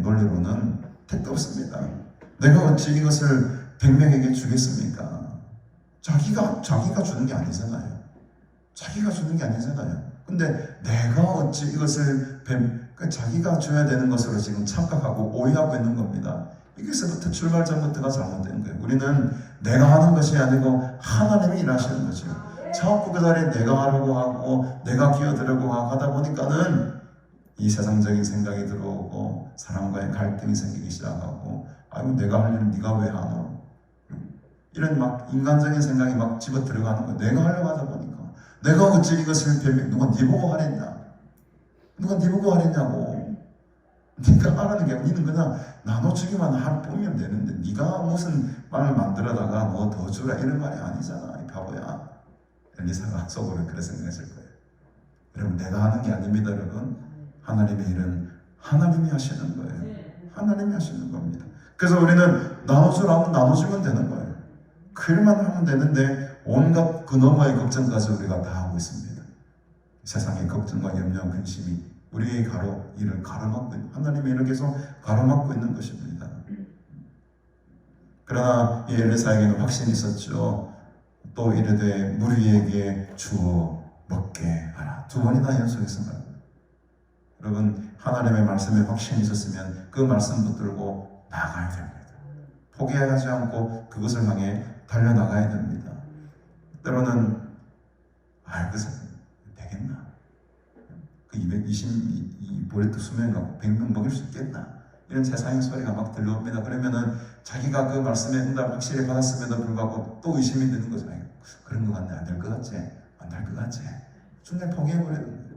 Speaker 2: 논리로는 택도 없습니다. 내가 어찌 이것을 100명에게 주겠습니까? 자기가 주는 게 아니잖아요. 자기가 주는 게 아니잖아요. 근데 내가 어찌 이것을 자기가 줘야 되는 것으로 지금 착각하고 오해하고 있는 겁니다. 여기서부터 출발점부터가 잘못된 거예요. 우리는 내가 하는 것이 아니고 하나님이 일하시는 거죠. 자꾸 그 자리에 내가 하려고 하고 내가 기어들려고 하다 보니까는 이 세상적인 생각이 들어오고 사람과의 갈등이 생기기 시작하고 아이고 내가 할 일은 네가 왜 하노? 이런 막 인간적인 생각이 막 집어 들어가는 거예요. 내가 하려고 하다 보니까 내가 어찌 이것을 누가 네 보고 하랬냐? 누가 네 보고 하랬냐고. 네가 하라는 게 아니라 니는 그냥 나눠주기만 할 뿐이면 되는데 네가 무슨 빵을 만들어다가 뭐 더 주라 이런 말이 아니잖아 이 바보야. 엘리사가 속으로 그래 생각했을 거예요. 여러분 내가 하는 게 아닙니다 여러분. 하나님의 일은 하나님이 하시는 거예요. 하나님이 하시는 겁니다. 그래서 우리는 나눠주라면 나눠주면 되는 거예요. 그 일만 하면 되는데 온갖 그 너머의 걱정까지 우리가 다 하고 있습니다. 세상의 걱정과 염려, 근심이 우리의 일을 가로막고 있는 하나님의 일을 계속 가로막고 있는 것입니다. 그러나 이 엘리사에게는 확신이 있었죠. 또 이르되 무리에게 주어 먹게 하라. 2번이나 연속해서 말합니다. 여러분 하나님의 말씀에 확신이 있었으면 그 말씀 붙들고 나가야 됩니다. 포기하지 않고 그것을 향해 달려나가야 됩니다. 때로는 그래서 되겠나? 그 222 보리떡 수명 갖고 100명 먹일 수 있겠나? 이런 세상의 소리가 막 들려옵니다. 그러면은 자기가 그 말씀의 응답 확실히 받았음에도 불구하고 또 의심이 드는 거죠. 그런 거 같네. 안 될 것 같지? 안 될 것 같지? 중간에 포기해버려야 됩니다.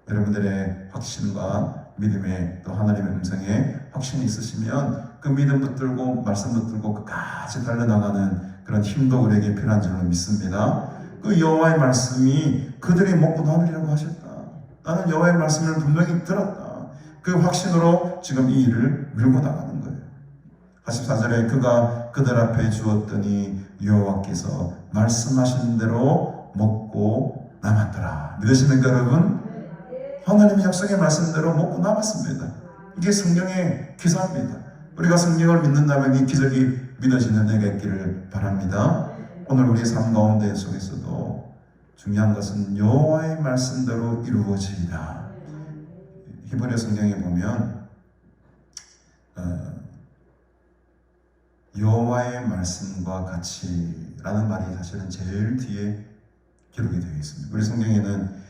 Speaker 2: 여러분들의 확신과 믿음에 또 하나님의 음성에 확신이 있으시면 그 믿음 붙들고 말씀 붙들고 끝까지 달려나가는 그런 힘도 우리에게 필요한 줄로 믿습니다. 그 여호와의 말씀이 그들이 먹고 남으리라고 하셨다. 나는 여호와의 말씀을 분명히 들었다. 그 확신으로 지금 이 일을 밀고 나가는 거예요. 84절에 그가 그들 앞에 주었더니 여호와께서 말씀하신 대로 먹고 남았더라. 믿으십니까 여러분? 하나님의 약속의 말씀대로 먹고 남았습니다. 이게 성경의 기사입니다. 우리가 성경을 믿는다면 이 기적이 믿어지는 내가 있기를 바랍니다. 오늘 우리의 삶 가운데 속에서도 중요한 것은 여호와의 말씀대로 이루어지리라. 히브리 성경에 보면 여호와의 말씀과 같이 라는 말이 사실은 제일 뒤에 기록이 되어 있습니다. 우리 성경에는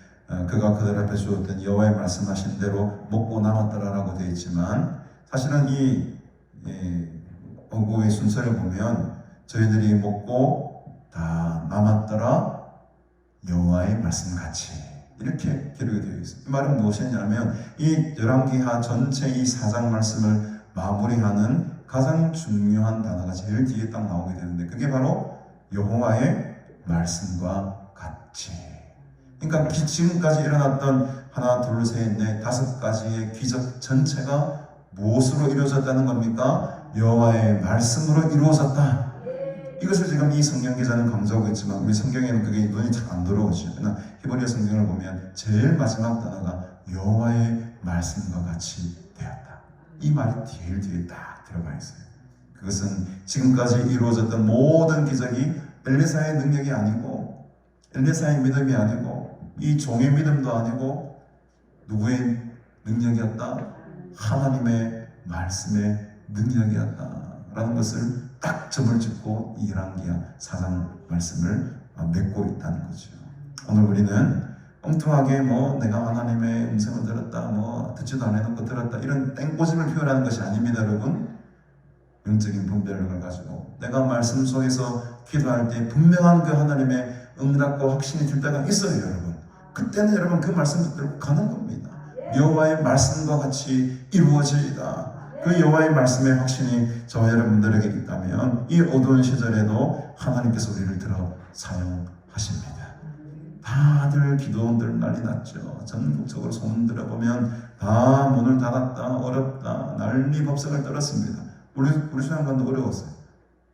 Speaker 2: 그가 그들 앞에 주었던 여호와의 말씀하신 대로 먹고 남았더라라고 되어 있지만 사실은 이 어구의 순서를 보면 저희들이 먹고 다 남았더라 여호와의 말씀같이 이렇게 기록이 되어 있습니다. 이 말은 무엇이냐면 이 열왕기하 전체 이 4장 말씀을 마무리하는 가장 중요한 단어가 제일 뒤에 딱 나오게 되는데 그게 바로 여호와의 말씀과 같이. 그러니까 지금까지 일어났던 하나, 둘, 셋, 넷, 5가지의 기적 전체가 무엇으로 이루어졌다는 겁니까? 여호와의 말씀으로 이루어졌다. 이것을 지금 이 성경 기자는 강조하고 있지만 우리 성경에는 그게 눈이 잘 안 들어오죠. 그러나 히브리어 성경을 보면 제일 마지막 단어가 여호와의 말씀과 같이 되었다. 이 말이 제일 뒤에 딱 들어가 있어요. 그것은 지금까지 이루어졌던 모든 기적이 엘리사의 능력이 아니고 엘리사의 믿음이 아니고 이 종의 믿음도 아니고 누구의 능력이었다? 하나님의 말씀의 능력이었다라는 것을 딱 점을 찍고 이 열왕기하 4장 말씀을 맺고 있다는 거죠. 오늘 우리는 엉뚱하게 내가 하나님의 음성을 들었다, 듣지도 않아놓고 들었다 이런 땡꼬집을 표현하는 것이 아닙니다, 여러분. 영적인 분별력을 가지고 내가 말씀 속에서 기도할 때 분명한 그 하나님의 응답과 확신이 들 때가 있어요, 여러분. 그때는 여러분 그 말씀 붙들고 가는 겁니다. 여호와의 말씀과 같이 이루어지이다. 그 여호와의 말씀의 확신이 저와 여러분들에게 있다면 이 어두운 시절에도 하나님께서 우리를 들어 사용하십니다. 다들 기도원들 난리 났죠. 전국적으로 소문 들어보면 다 문을 닫았다, 어렵다, 난리 법석을 떨었습니다. 우리 수양관도 어려웠어요.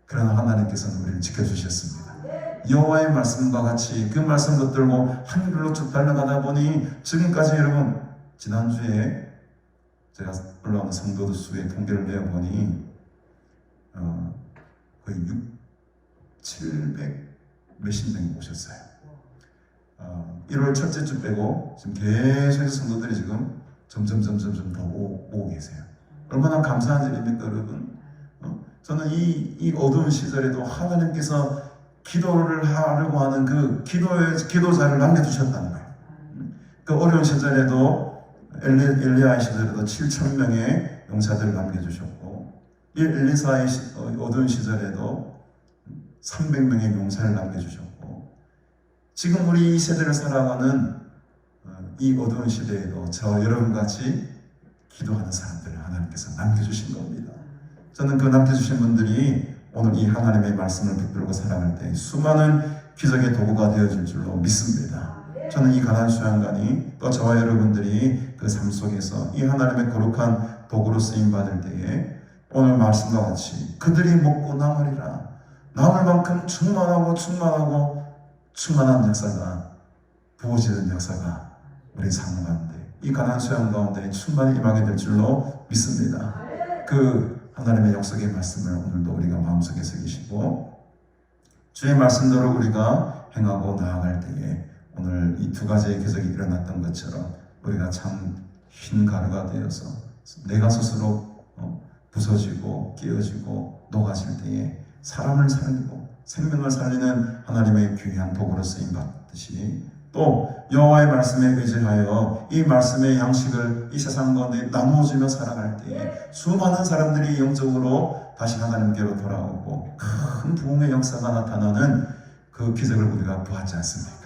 Speaker 2: 그러나 하나님께서는 우리를 지켜주셨습니다. 여호와의 말씀과 같이 그 말씀 붙들고 한 길로 쭉 달려가다 보니 지금까지 여러분 지난주에 제가 올라오는 성도들 수의 통계를 내어보니 거의 700 몇십 명이 오셨어요. 1월 첫째 주 빼고 지금 계속해서 성도들이 지금 점점 더 오고 계세요. 얼마나 감사한 일입니까, 여러분? 저는 이 어두운 시절에도 하나님께서 기도를 하려고 하는 그 기도자를 남겨두셨다는 거예요. 그 어려운 시절에도 엘리야의 시절에도 7,000명의 용사들을 남겨주셨고 이 엘리사의 어두운 시절에도 300명의 용사를 남겨주셨고 지금 우리 이 세대를 살아가는 이 어두운 시대에도 저 여러분같이 기도하는 사람들을 하나님께서 남겨주신 겁니다. 저는 그 남겨주신 분들이 오늘 이 하나님의 말씀을 붙들고 살아갈 때 수많은 기적의 도구가 되어질 줄로 믿습니다. 저는 이 가난 수양관이 또 저와 여러분들이 그 삶 속에서 이 하나님의 거룩한 도구로 쓰임 받을 때에 오늘 말씀과 같이 그들이 먹고 남으리라. 남을 만큼 충만한 역사가 부어지는 역사가 우리 삶 가운데 이 가난 수양 가운데 충만히 임하게 될 줄로 믿습니다. 그 하나님의 약속의 말씀을 오늘도 우리가 마음속에 새기시고 주의 말씀대로 우리가 행하고 나아갈 때에 오늘 이 2가지의 기적이 일어났던 것처럼 우리가 참 흰 가루가 되어서 내가 스스로 부서지고 깨어지고 녹아질 때에 사람을 살리고 생명을 살리는 하나님의 귀한 도구로 쓰임 받듯이 또 여호와의 말씀에 의지하여 이 말씀의 양식을 이 세상 가운데 나누어지며 살아갈 때에 수많은 사람들이 영적으로 다시 하나님께로 돌아오고 큰 부흥의 역사가 나타나는 그 기적을 우리가 보았지 않습니까?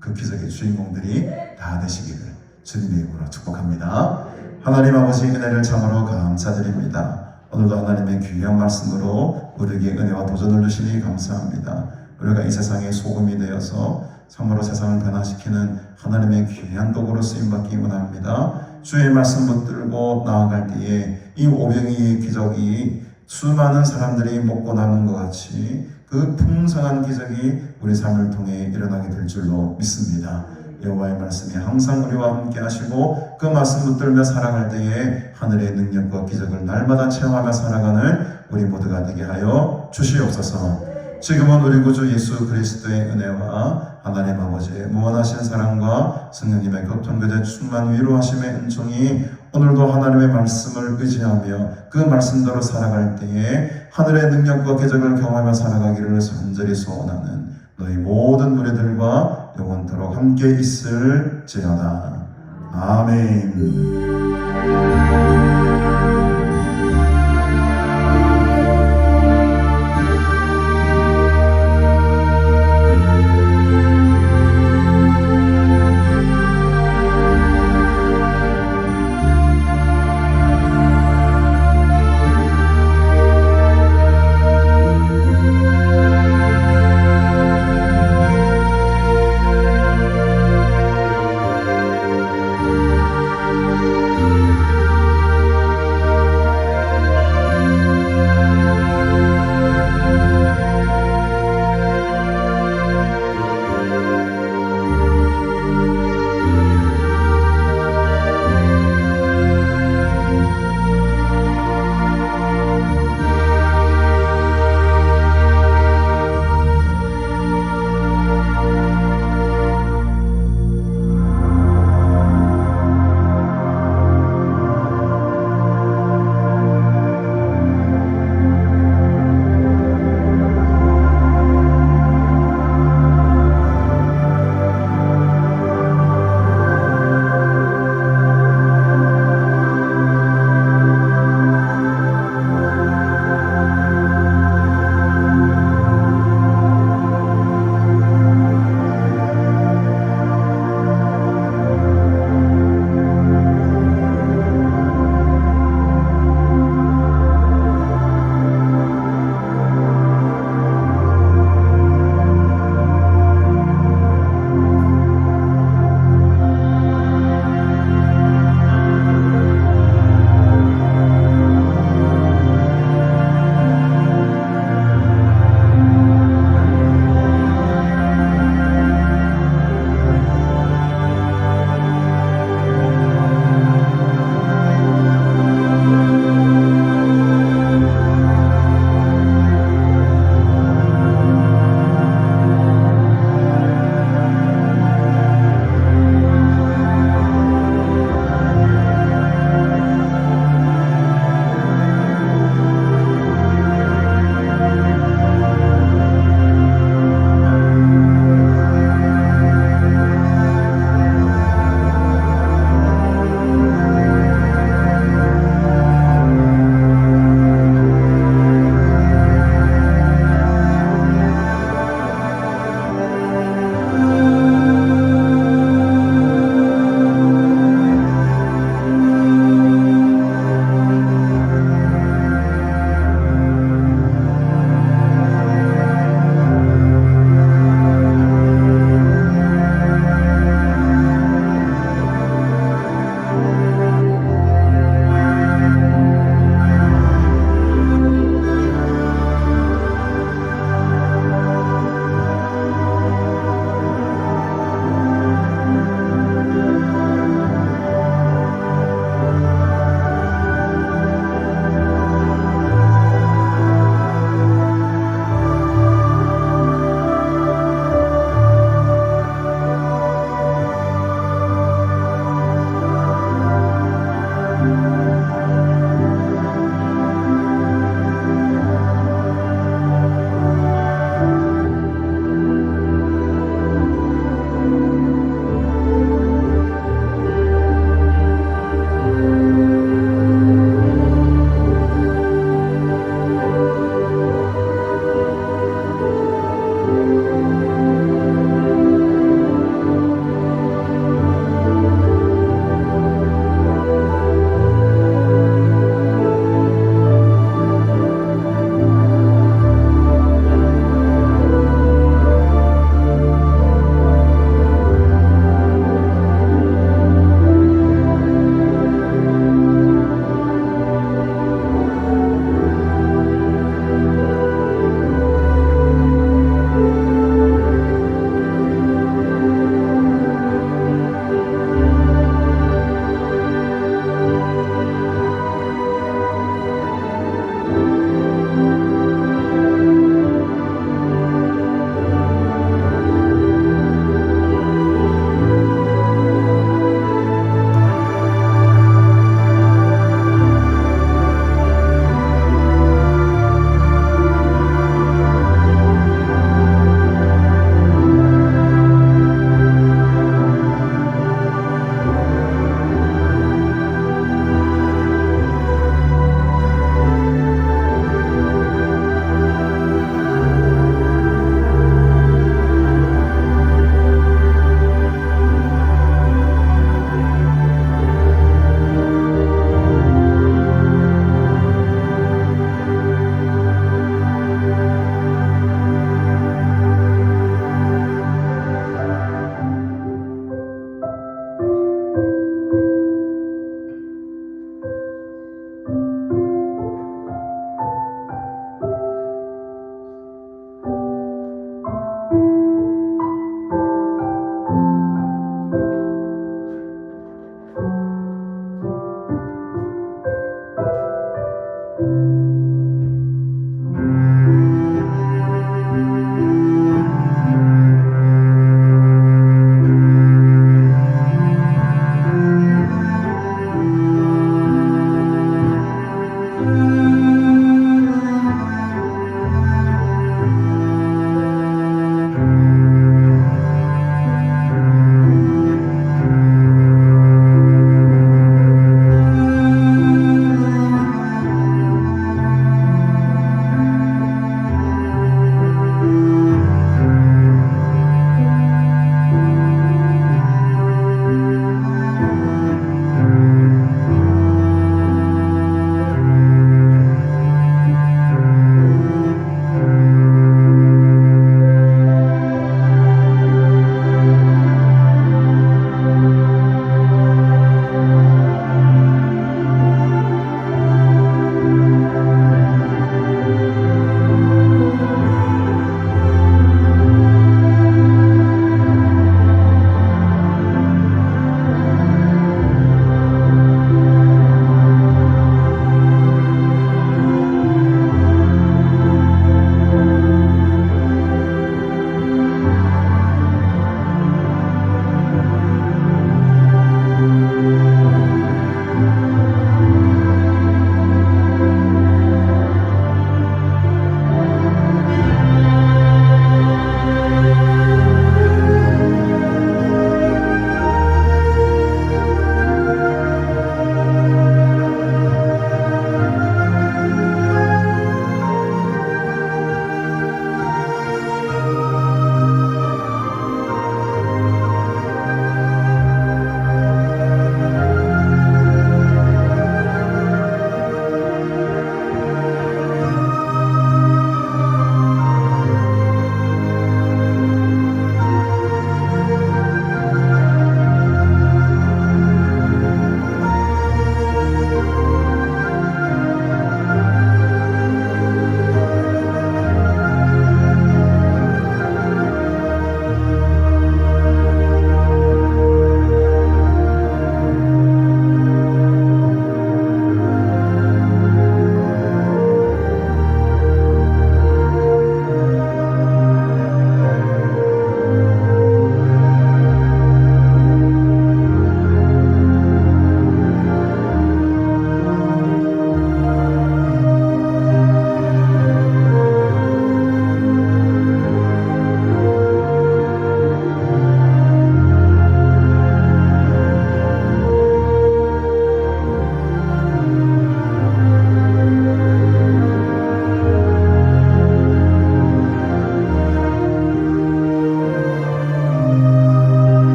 Speaker 2: 그 기적의 주인공들이 다 되시기를 주님의 이름으로 축복합니다. 하나님 아버지 은혜를 참으로 감사드립니다. 오늘도 하나님의 귀한 말씀으로 우리에게 은혜와 도전을 주시니 감사합니다. 우리가 이 세상의 소금이 되어서 참으로 세상을 변화시키는 하나님의 귀한 도구로 쓰임받기 원합니다. 주의 말씀 붙들고 나아갈 때에 이 오병이의 기적이 수많은 사람들이 먹고 남은 것 같이 그 풍성한 기적이 우리 삶을 통해 일어나게 될 줄로 믿습니다. 여호와의 말씀이 항상 우리와 함께 하시고 그 말씀 붙들며 살아갈 때에 하늘의 능력과 기적을 날마다 체험하며 살아가는 우리 모두가 되게 하여 주시옵소서. 지금은 우리 구주 예수 그리스도의 은혜와 하나님 아버지의 무한하신 사랑과 성령님의 교통교제 충만 위로하심의 은총이 오늘도 하나님의 말씀을 의지하며 그 말씀대로 살아갈 때에 하늘의 능력과 궤적을 경험하며 살아가기를 간절히 소원하는 너희 모든 무리들과 영원토록 함께 있을지어다. 아멘.